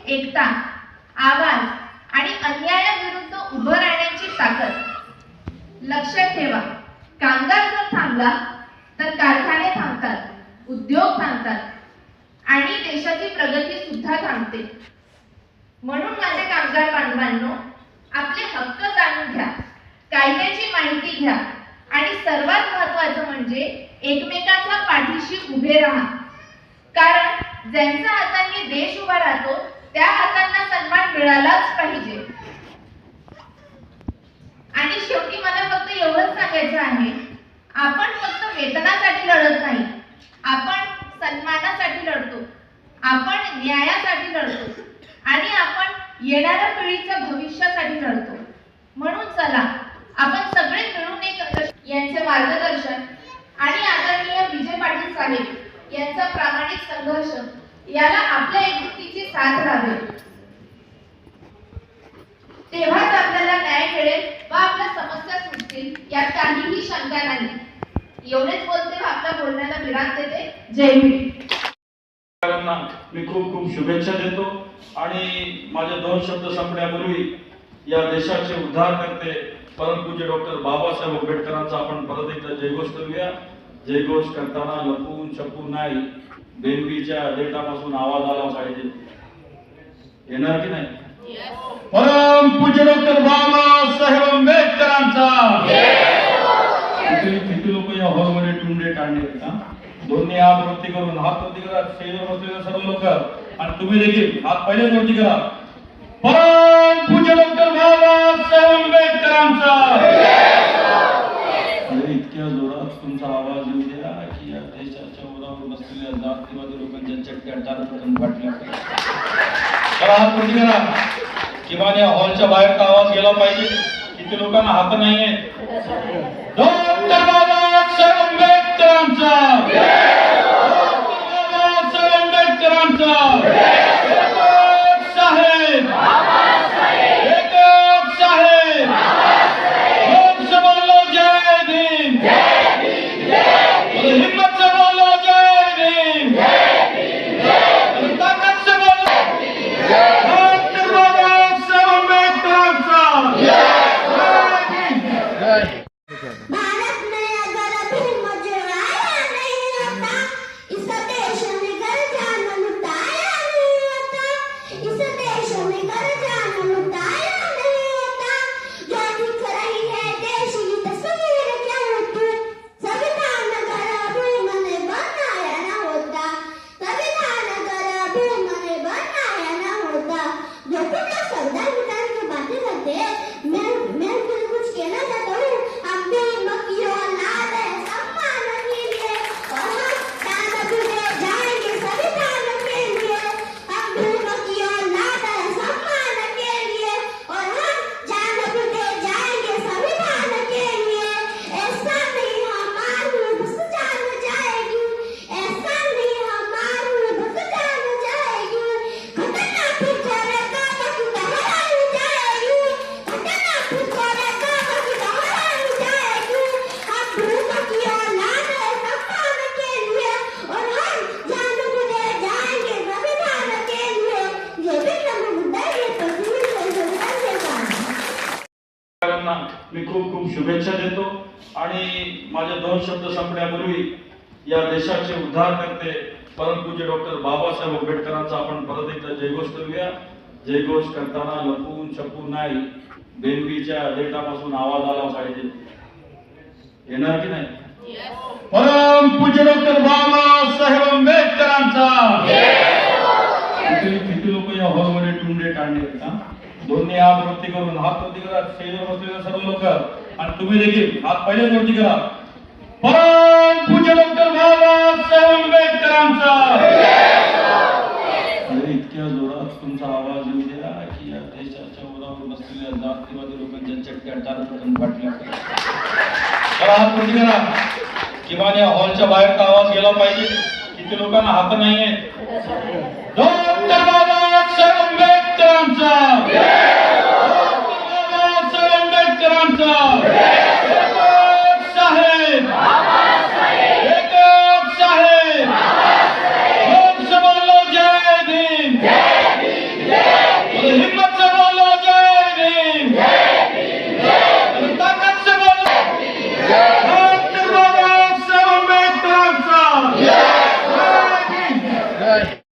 एकता, आवाज आणि अन्यायाविरुद्ध उभं राहण्याची ताकद. लक्षात ठेवा, कामगार जर थांबला तर कारखाने थांबतात, उद्योग थांबतात आणि देशाची प्रगती सुद्धा थांबते. म्हणून माझे कामगार बांधवांनो, आपले हक्क जाणून घ्या, कायद्याची माहिती घ्या आणि सर्वात महत्त्वाचं म्हणजे एकमेकांच्या पाठीशी उभे राहा. कारण ज्यांच्या हातांनी देश उभा राहतो त्या हातांना सन्मान मिळालाच पाहिजे. आणि शेवटी मला फक्त एवढंच सांगायचं आहे, आपण फक्त वेतनासाठी लढत नाही, आपण सन्मानासाठी लढतो, आपण न्यायासाठी लढतो आणि आपण येणाऱ्या पिढीच्या भविष्यासाठी लढतो. म्हणून चला आपण सगळे मिळून यांचे मार्गदर्शन आणि आदरणीय विजय पाटील साहेब यांचा प्रामाणिक संघर्ष याला आपल्या एकजुटीची साथ लावेल. तेव्हाच आपल्याला न्याय मिळेल व आपल्या समस्या सुटतील यात काहीही शंका नाही. एवढेच बोलते आपल्या बोलण्याला विराम देते. जय भीम. मी खूप खूप शुभेच्छा देतो आणि माझे दोन शब्द संपण्यापूर्वी या देशाचे उद्धार करते परमपूज्य डॉक्टर बाबासाहेब आंबेडकरांचा आपण परत एकदा जयघोष करूया. जयघोष करताना लपून छपून नाही, बेनबीच्या डेटापासून आवाज आला पाहिजे. येणार की नाही? परमपूज्य डॉक्टर बाबासाहेब आंबेडकरांचा. किती लोक या हॉलमध्ये टुंडे टाळले? दोन्ही हात वरती करून, हात वरती करा स्टेजवर बसलेले सर्व लोक, आणि तुम्ही देखील हात पहिलेच वरती करा. परमपूज्य डॉक्टर बाबासाहेब आंबेडकरांचा. इतक्या जोरात तुमचा आवाज येऊ द्या की या देशाच्या उरावर बसलेल्या जातीवादी लोकांच्या चटक्या टारपटन फाटल्या. हात वरती करा. किमान या हॉलच्या बाहेर आवाज गेला पाहिजे. किती लोकांना हात नाहीये? डॉक्टर बाबासाहेब आंबेडकरांचा. बाबासाहेब आंबेडकरांचा. साहेब साहेब लोकसभा बोलो जय भीम. हिम्मत से बोलो जय भीम. ताकत से बोलो डॉक्टर बाबासाहेब आंबेडकरांचा. भारत में अगर अभी मुजराया नहीं होता, इस देश में कर्जा न लुटाया नहीं होता, इस देश में कर्जा न लुटाया नहीं होता. जो दिख रही है देश की तस्वीर क्या होती, संविधान अगर अभी मैंने बनाया न होता, संविधान अगर अभी मैंने बनाया न होता. जो कुछ संविधान विधान की बातें करते हैं, मैं कुछ कहना चाहता हूँ. हम भी मक्खी औलाद है सम्मान के लिए, और हम जान भी दे जाएंगे संविधान के लिए. हम भी मक्खी औलाद है सम्मान के लिए, और हम जान भी दे जाएंगे संविधान के लिए. ऐसा नहीं हमारी बस जान जाएगी, ऐसा नहीं हमारी बस जान जाएगी. घटना फिर करेगा बाकी दोहराई जाएगी, घटना फिर करेगा बाकी दोहराई जाएगी. हम भूख की औलाद है सम्मान के लिए, और हम जान भी दे जाएंगे संविधान के लिए. ये भी हम मुद्दा ये तस्वीर से संविधान के साथ. मी खूप खूप शुभेच्छा देतो आणि माझे दोन शब्द संपण्यापूर्वी या देशाचे उद्धार करते परमपूज्य डॉक्टर बाबासाहेब आंबेडकरांचा आपण परत एकदा जयघोष करूया. जयघोष करताना लपून छपून नाही, बेनबीच्या डेटापासून आवाज आला पाहिजे. येणार की नाही? परमपूज्य डॉक्टर बाबासाहेब आंबेडकरांचा. किती लोक या हॉलमध्ये टुंडे टाळले? दोन्ही हात वरती करून, हात वरती करा स्टेजवर बसलेले सर्व लोक, आणि तुम्ही देखील हात पहिलेच वरती करा. परमपूज्य डॉक्टर बाबासाहेब आंबेडकरांचा. इतक्या जोरात तुमचा आवाज येऊ द्या की या देशाच्या उरावर बसलेल्या जातीवादी लोकांच्या चटक्या टारपटन फाटल्या. हात वरती करा. किमान या हॉलच्या बाहेर आवाज गेला पाहिजे. किती लोकांना हात नाहीये? डॉक्टर बाबासाहेब आंबेडकरांचा. बाबासाहेब आंबेडकरांचा.